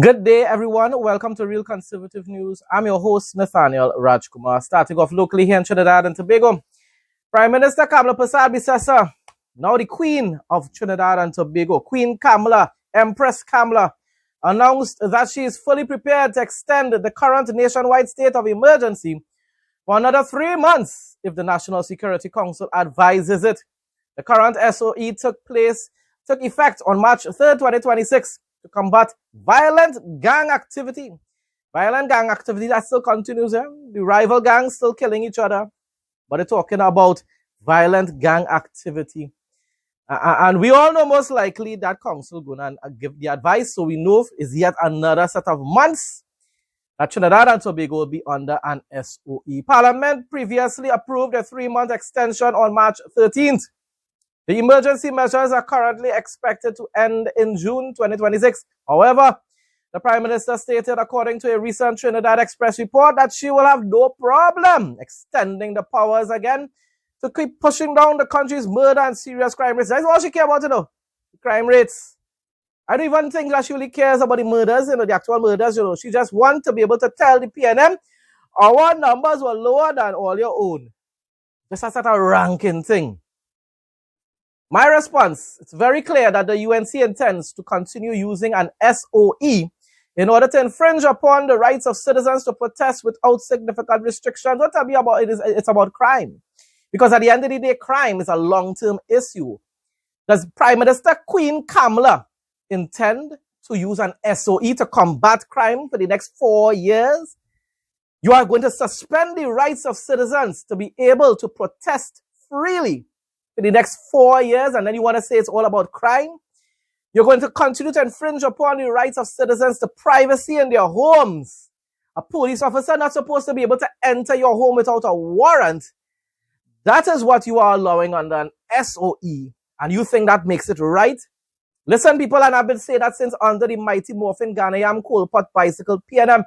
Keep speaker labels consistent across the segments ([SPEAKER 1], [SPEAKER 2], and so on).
[SPEAKER 1] Good day, everyone. Welcome to Real Conservative News. I'm your host, Nathaniel Rajkumar. Starting off locally here in Trinidad and Tobago, Prime Minister Kamala Persad-Bissessar, now the Queen of Trinidad and Tobago, Queen Kamala, Empress Kamala, announced that she is fully prepared to extend the current nationwide state of emergency for another 3 months if the National Security Council advises it. The current SOE took effect on March 3rd, 2026 to combat violent gang activity. Violent gang activity that still continues. The rival gangs still killing each other. But they're talking about violent gang activity. And we all know most likely that council going to give the advice. So we know is yet another set of months that Trinidad and Tobago will be under an SOE. Parliament previously approved a 3-month extension on March 13th. The emergency measures are currently expected to end in June 2026. However, the Prime Minister stated, according to a recent Trinidad Express report, that she will have no problem extending the powers again to keep pushing down the country's murder and serious crime rates. That's all she cares about, the crime rates. I don't even think that she really cares about the murders, the actual murders, She just wants to be able to tell the PNM, our numbers were lower than all your own. Just as a ranking thing. My response, it's very clear that the UNC intends to continue using an SOE in order to infringe upon the rights of citizens to protest without significant restrictions. Don't tell me about it, it's about crime. Because at the end of the day, crime is a long-term issue. Does Prime Minister Queen Kamala intend to use an SOE to combat crime for the next 4 years? You are going to suspend the rights of citizens to be able to protest freely for the next 4 years, and then you want to say it's all about crime? You're going to continue to infringe upon the rights of citizens to privacy in their homes. A police officer not supposed to be able to enter your home without a warrant. That is what you are allowing under an SOE, and you think that makes it right? Listen, people, and I've been saying that since under the mighty Morphin Ghanaian Coal Pot Bicycle PNM.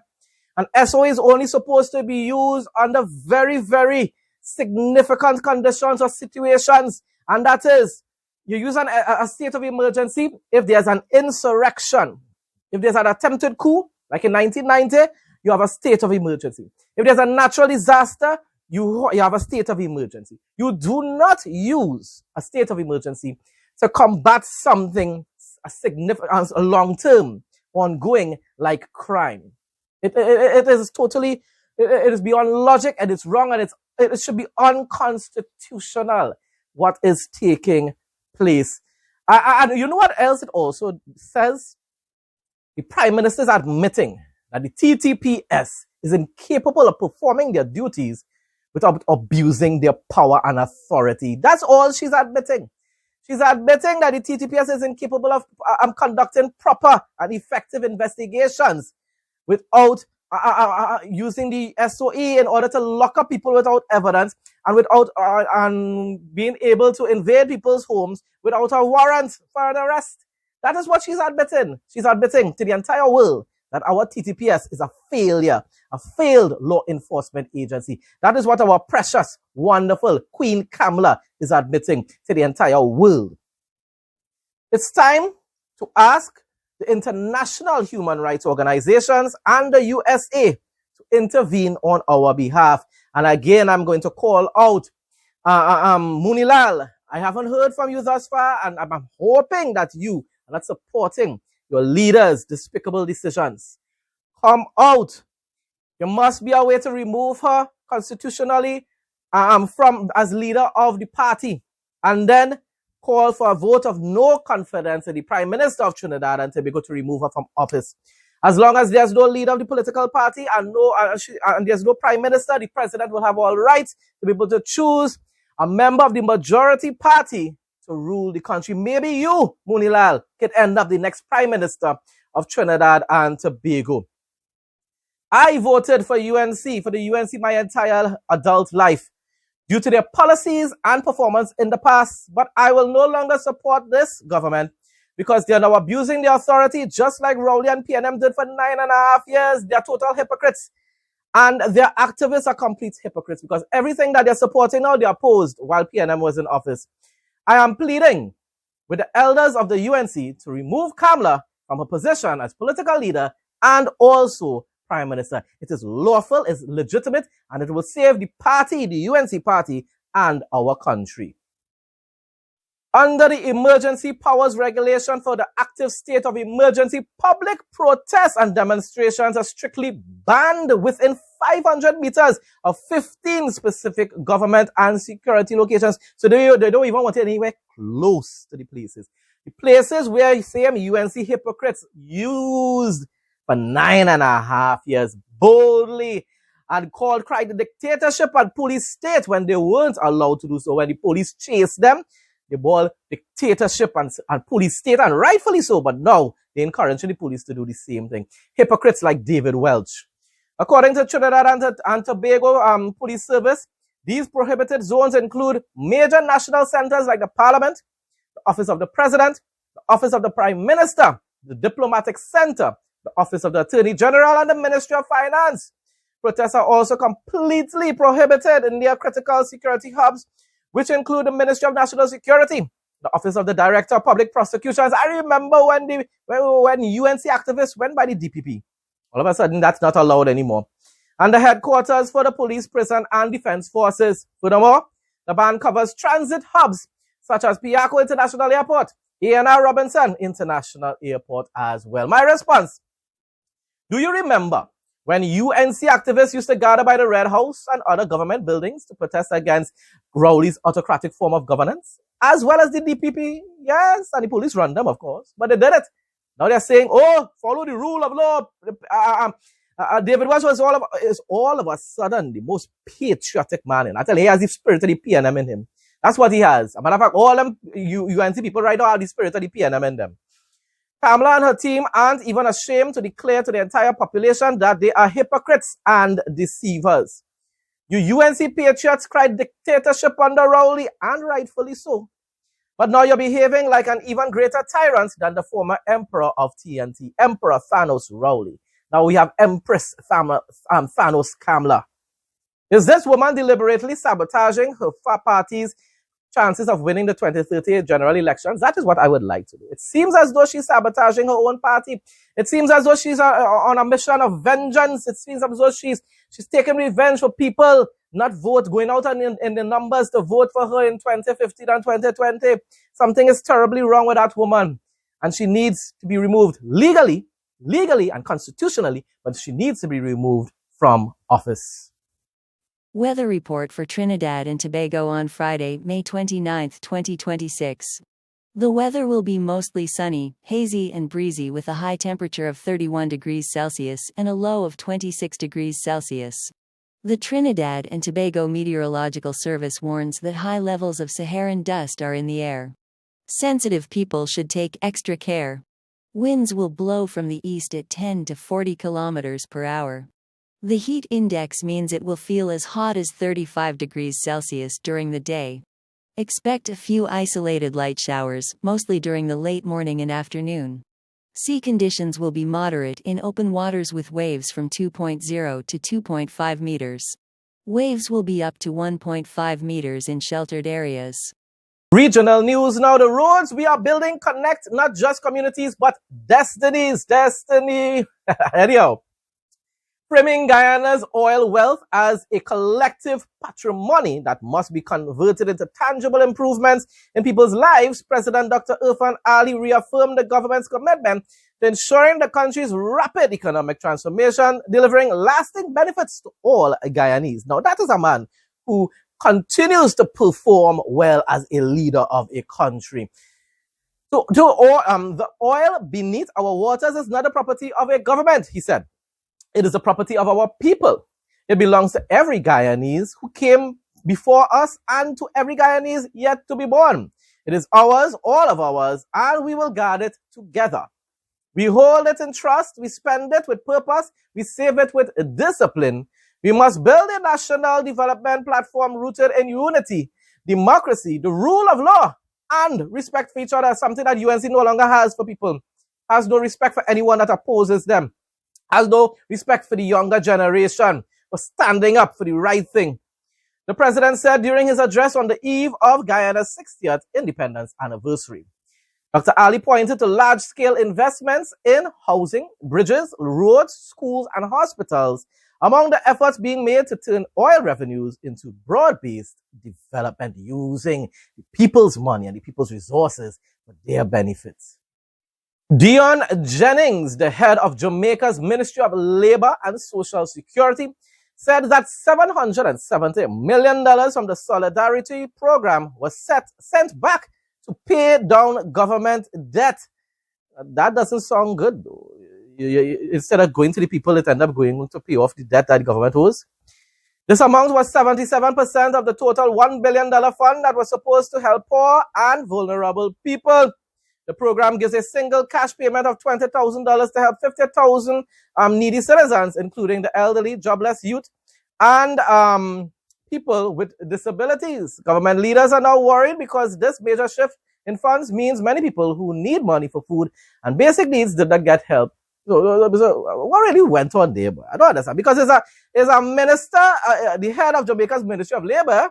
[SPEAKER 1] An SOE is only supposed to be used under very, very significant conditions or situations, and that is you use a state of emergency if there's an insurrection. If there's an attempted coup, like in 1990, you have a state of emergency. If there's a natural disaster, you have a state of emergency. You do not use a state of emergency to combat something a long-term, ongoing, like crime. It is totally, it is beyond logic, and it's wrong, and it should be unconstitutional what is taking place. And you know what else it also says? The Prime Minister is admitting that the TTPS is incapable of performing their duties without abusing their power and authority. That's all she's admitting. She's admitting that the TTPS is incapable of conducting proper and effective investigations without using the SOE in order to lock up people without evidence and without being able to invade people's homes without a warrant for an arrest. That is what she's admitting. She's admitting to the entire world that our TTPS is a failure, a failed law enforcement agency. That is what our precious, wonderful Queen Kamala is admitting to the entire world. It's time to ask the international human rights organizations and the USA to intervene on our behalf. And again, I'm going to call out Munilal. I haven't heard from you thus far, and I'm hoping that you are not supporting your leaders' despicable decisions. Come out. There must be a way to remove her constitutionally from as leader of the party, and then call for a vote of no confidence in the Prime Minister of Trinidad and Tobago to remove her from office. As long as there's no leader of the political party and there's no Prime Minister, the President will have all rights to be able to choose a member of the majority party to rule the country. Maybe you, Munilal, could end up the next Prime Minister of Trinidad and Tobago. I voted for UNC, for the UNC my entire adult life, due to their policies and performance in the past. But I will no longer support this government because they are now abusing their authority just like Rowley and PNM did for 9.5 years. They are total hypocrites. And their activists are complete hypocrites because everything that they're supporting now, they opposed while PNM was in office. I am pleading with the elders of the UNC to remove Kamala from her position as political leader and also Prime Minister. It is lawful, it's legitimate, and it will save the party, the UNC party, and our country. Under the Emergency Powers Regulation for the active state of emergency, public protests and demonstrations are strictly banned within 500 meters of 15 specific government and security locations. So they don't even want it anywhere close to the places. The places where same UNC hypocrites used for 9.5 years boldly and cried the dictatorship and police state when they weren't allowed to do so. When the police chased them, they ball dictatorship and police state, and rightfully so, but now they're encouraging the police to do the same thing. Hypocrites like David Welch. According to Trinidad and Tobago Police Service, these prohibited zones include major national centers like the Parliament, the Office of the President, the Office of the Prime Minister, the Diplomatic Center, the Office of the Attorney General, and the Ministry of Finance. Protests are also completely prohibited in their critical security hubs, which include the Ministry of National Security, the Office of the Director of Public Prosecutions. I remember when UNC activists went by the DPP. All of a sudden, that's not allowed anymore. And the headquarters for the police, prison, and defense forces. Furthermore, the ban covers transit hubs such as Piaco International Airport, A&R Robinson International Airport as well. My response: do you remember when UNC activists used to gather by the Red House and other government buildings to protest against Rowley's autocratic form of governance, as well as the DPP? Yes, and the police run them, of course, but they did it. Now they're saying, oh, follow the rule of law. David Welch is all of a sudden the most patriotic man. And I tell you, he has the spirit of the PNM in him. That's what he has. As a matter of fact, all them UNC people right now have the spirit of the PNM in them. Kamala and her team aren't even ashamed to declare to the entire population that they are hypocrites and deceivers. You UNC patriots cried dictatorship under Rowley, and rightfully so. But now you're behaving like an even greater tyrant than the former emperor of TNT, Emperor Thanos Rowley. Now we have Empress Thanos Kamala. Is this woman deliberately sabotaging her party's chances of winning the 2030 general elections? That is what I would like to do. It seems as though she's sabotaging her own party. It seems as though she's on a mission of vengeance. It seems as though she's taking revenge for people not going out in the numbers to vote for her in 2015 and 2020. Something is terribly wrong with that woman, and she needs to be removed legally and constitutionally, but she needs to be removed from office.
[SPEAKER 2] Weather report for Trinidad and Tobago on Friday, May 29, 2026. The weather will be mostly sunny, hazy and breezy with a high temperature of 31 degrees Celsius and a low of 26 degrees Celsius. The Trinidad and Tobago Meteorological Service warns that high levels of Saharan dust are in the air. Sensitive people should take extra care. Winds will blow from the east at 10 to 40 kilometers per hour. The heat index means it will feel as hot as 35 degrees Celsius during the day. Expect a few isolated light showers, mostly during the late morning and afternoon. Sea conditions will be moderate in open waters with waves from 2.0 to 2.5 meters. Waves will be up to 1.5 meters in sheltered areas.
[SPEAKER 1] Regional news now. The roads we are building connect not just communities, but destinies. Destiny. Anyhow. Framing Guyana's oil wealth as a collective patrimony that must be converted into tangible improvements in people's lives, President Dr. Irfan Ali reaffirmed the government's commitment to ensuring the country's rapid economic transformation, delivering lasting benefits to all Guyanese. Now, that is a man who continues to perform well as a leader of a country. So, the oil beneath our waters is not the property of a government, he said. It is the property of our people. It belongs to every Guyanese who came before us and to every Guyanese yet to be born. It is ours, all of ours, and we will guard it together. We hold it in trust, we spend it with purpose, we save it with discipline. We must build a national development platform rooted in unity, democracy, the rule of law, and respect for each other, something that UNC no longer has for people. Has no respect for anyone that opposes them. Has no respect for the younger generation for standing up for the right thing. The president said during his address on the eve of Guyana's 60th independence anniversary. Dr. Ali pointed to large-scale investments in housing, bridges, roads, schools, and hospitals among the efforts being made to turn oil revenues into broad-based development using the people's money and the people's resources for their benefits. Dion Jennings, the head of Jamaica's Ministry of Labor and Social Security, said that $770 million from the Solidarity Program was sent back to pay down government debt. That doesn't sound good, though. Instead of going to the people, it ended up going to pay off the debt that the government owes. This amount was 77% of the total $1 billion fund that was supposed to help poor and vulnerable people. The program gives a single cash payment of $20,000 to help 50,000 needy citizens, including the elderly, jobless youth, and people with disabilities. Government leaders are now worried because this major shift in funds means many people who need money for food and basic needs did not get help. So what really went on there? I don't understand, because it's a minister, the head of Jamaica's Ministry of Labor.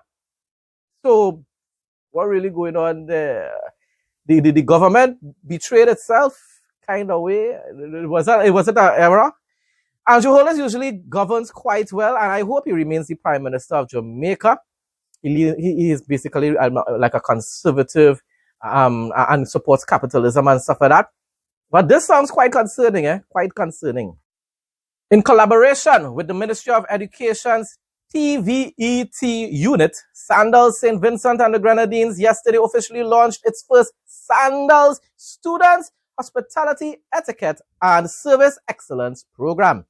[SPEAKER 1] So what really going on there? The government betrayed itself, kind of way. It wasn't an error. Andrew Holness usually governs quite well, and I hope he remains the Prime Minister of Jamaica. He is basically like a conservative and supports capitalism and stuff like that. But this sounds quite concerning, Quite concerning. In collaboration with the Ministry of Education's TVET unit, Sandals St. Vincent and the Grenadines yesterday officially launched its first Sandals Students Hospitality Etiquette and Service Excellence program.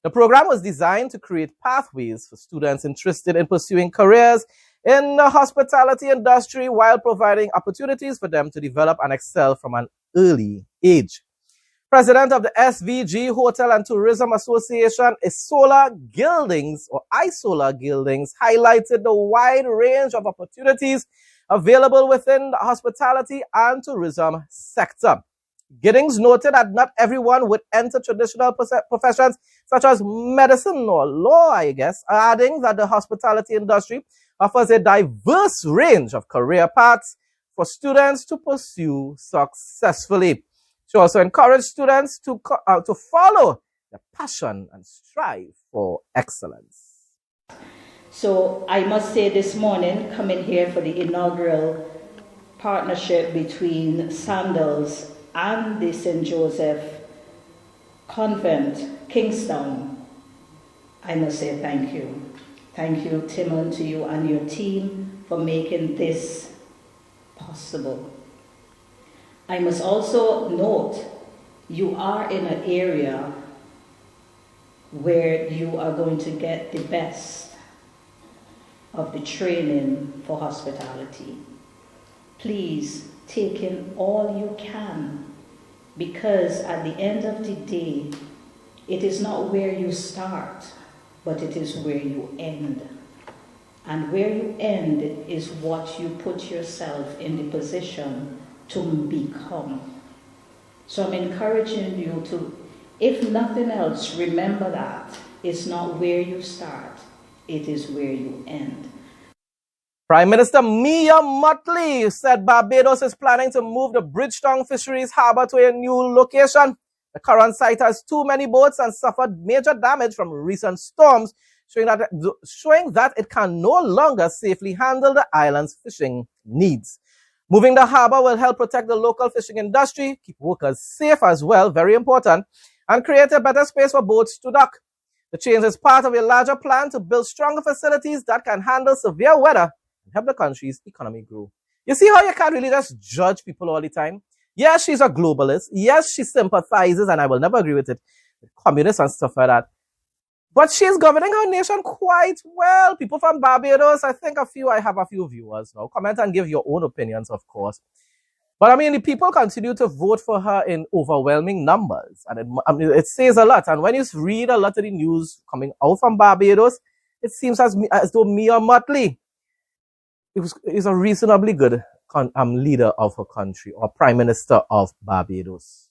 [SPEAKER 1] The program was designed to create pathways for students interested in pursuing careers in the hospitality industry while providing opportunities for them to develop and excel from an early age. President of the SVG Hotel and Tourism Association, Isola Gildings, highlighted the wide range of opportunities available within the hospitality and tourism sector. Giddings noted that not everyone would enter traditional professions such as medicine or law, adding that the hospitality industry offers a diverse range of career paths for students to pursue successfully. She also encouraged students to follow their passion and strive for excellence.
[SPEAKER 3] So I must say this morning, coming here for the inaugural partnership between Sandals and the St. Joseph Convent, Kingston, I must say thank you. Thank you, Timon, to you and your team for making this possible. I must also note you are in an area where you are going to get the best of the training for hospitality. Please take in all you can, because at the end of the day, it is not where you start, but it is where you end. And where you end is what you put yourself in the position to become. So I'm encouraging you to, if nothing else, remember that it's not where you start, it is where you end.
[SPEAKER 1] Prime Minister Mia Mottley said Barbados is planning to move the Bridgetown Fisheries Harbour to a new location. The current site has too many boats and suffered major damage from recent storms, showing that it can no longer safely handle the island's fishing needs. Moving the harbour will help protect the local fishing industry, keep workers safe as well, very important, and create a better space for boats to dock. The change is part of a larger plan to build stronger facilities that can handle severe weather and help the country's economy grow. You see how you can't really just judge people all the time? Yes, she's a globalist. Yes, she sympathizes, and I will never agree with it, with communists and stuff like that. But she's governing her nation quite well. People from Barbados, I have a few viewers now. Comment and give your own opinions, of course. But I mean, the people continue to vote for her in overwhelming numbers. And it says a lot. And when you read a lot of the news coming out from Barbados, it seems as though Mia Mottley is a reasonably good leader of her country, or Prime Minister of Barbados.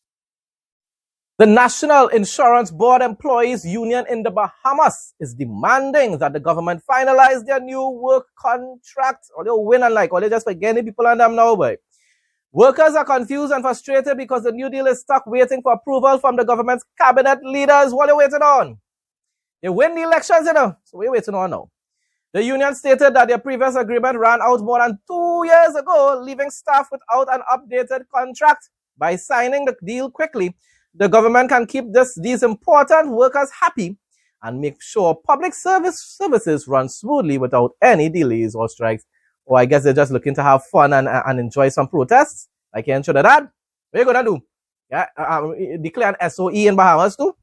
[SPEAKER 1] The National Insurance Board Employees Union in the Bahamas is demanding that the government finalize their new work contract, or they'll win and or they're just forgetting people on them now, boy. Workers are confused and frustrated because the new deal is stuck waiting for approval from the government's cabinet leaders. What are you waiting on? They win the elections, so what are you waiting on now? The union stated that their previous agreement ran out more than 2 years ago, leaving staff without an updated contract. By signing the deal quickly, the government can keep these important workers happy and make sure public services run smoothly without any delays or strikes. Or I guess they're just looking to have fun and enjoy some protests, like here in Trinidad. What are you going to do? Yeah, declare an SOE in Bahamas too?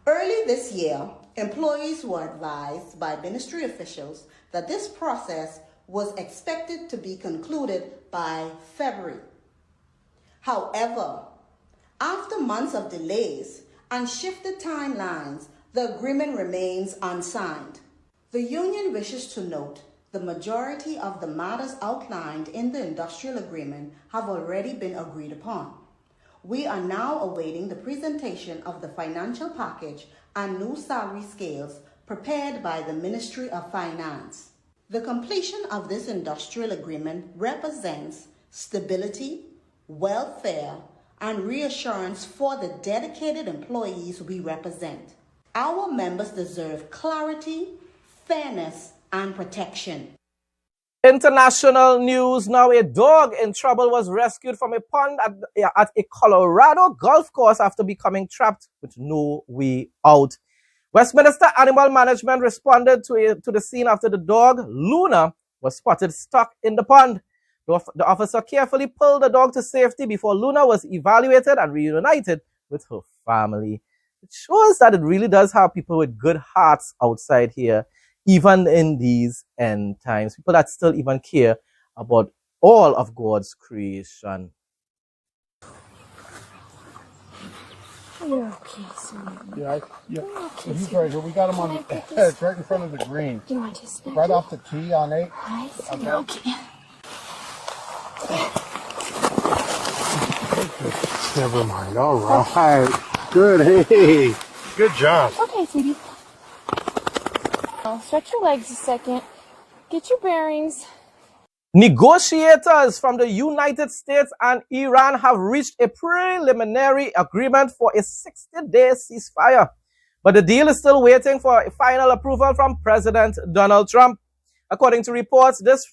[SPEAKER 4] Early this year, employees were advised by ministry officials that this process was expected to be concluded by February. However, after months of delays and shifted timelines, the agreement remains unsigned. The union wishes to note the majority of the matters outlined in the industrial agreement have already been agreed upon. We are now awaiting the presentation of the financial package and new salary scales prepared by the Ministry of Finance. The completion of this industrial agreement represents stability, welfare, and reassurance for the dedicated employees we represent. Our members deserve clarity, fairness, and protection.
[SPEAKER 1] International news now. A dog in trouble was rescued from a pond at a Colorado golf course after becoming trapped with no way out. Westminster Animal Management responded to the scene after the dog, Luna, was spotted stuck in the pond. The officer carefully pulled the dog to safety before Luna was evaluated and reunited with her family. It shows that it really does have people with good hearts outside here, even in these end times. People that still even care about all of God's creation.
[SPEAKER 5] You're okay, son.
[SPEAKER 6] Yeah,
[SPEAKER 5] Okay,
[SPEAKER 6] he's right here. We got him on the edge, right in front of the green.
[SPEAKER 5] You want to snap?
[SPEAKER 6] Right off the tee on 8.
[SPEAKER 5] I see. Okay.
[SPEAKER 6] Never mind. All right. Good. Hey. Good job.
[SPEAKER 5] Okay, sweetie. Stretch your legs a second. Get your bearings.
[SPEAKER 1] Negotiators from the United States and Iran have reached a preliminary agreement for a 60-day ceasefire. But the deal is still waiting for a final approval from President Donald Trump. According to reports, this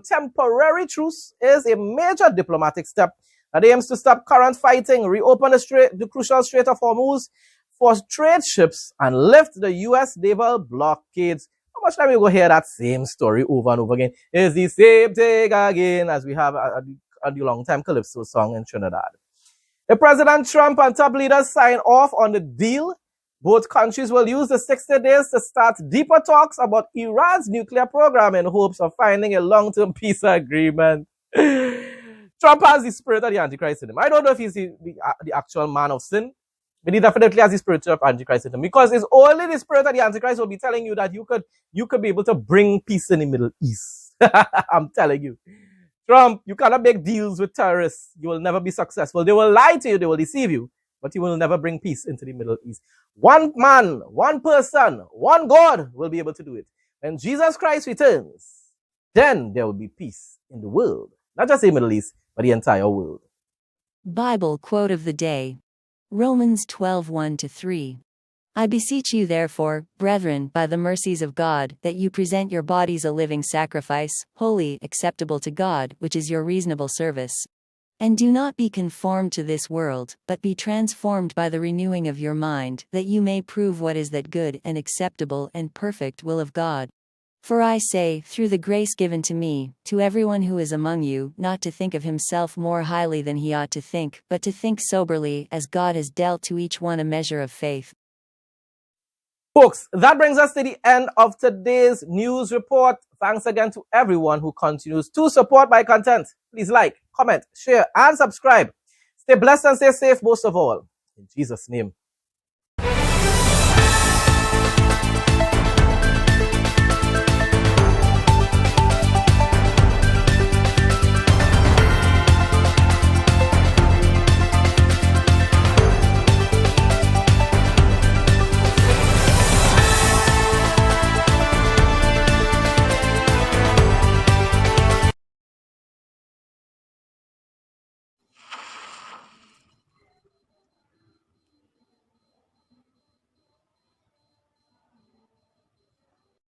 [SPEAKER 1] temporary truce is a major diplomatic step that aims to stop current fighting, reopen the crucial Strait of Hormuz for trade ships, and lift the U.S. naval blockades. How much time you go hear that same story over and over again? It's the same thing again, as we have a long-time Calypso song in Trinidad. If President Trump and top leaders sign off on the deal, both countries will use the 60 days to start deeper talks about Iran's nuclear program in hopes of finding a long-term peace agreement. Trump has the spirit of the Antichrist in him. I don't know if he's the actual man of sin, but he definitely has the spirit of Antichrist in him, because it's only the spirit of the Antichrist will be telling you that you could be able to bring peace in the Middle East. I'm telling you. Trump, you cannot make deals with terrorists. You will never be successful. They will lie to you. They will deceive you. But you will never bring peace into the Middle East. One man, one person, one God will be able to do it. When Jesus Christ returns, then there will be peace in the world. Not just the Middle East, but the entire world.
[SPEAKER 2] Bible quote of the day. Romans 12:1-3. I beseech you therefore, brethren, by the mercies of God, that you present your bodies a living sacrifice, holy, acceptable to God, which is your reasonable service. And do not be conformed to this world, but be transformed by the renewing of your mind, that you may prove what is that good and acceptable and perfect will of God. For I say, through the grace given to me, to everyone who is among you, not to think of himself more highly than he ought to think, but to think soberly, as God has dealt to each one a measure of faith.
[SPEAKER 1] Folks, that brings us to the end of today's news report. Thanks again to everyone who continues to support my content. Please like, comment, share, and subscribe. Stay blessed and stay safe most of all. In Jesus' name.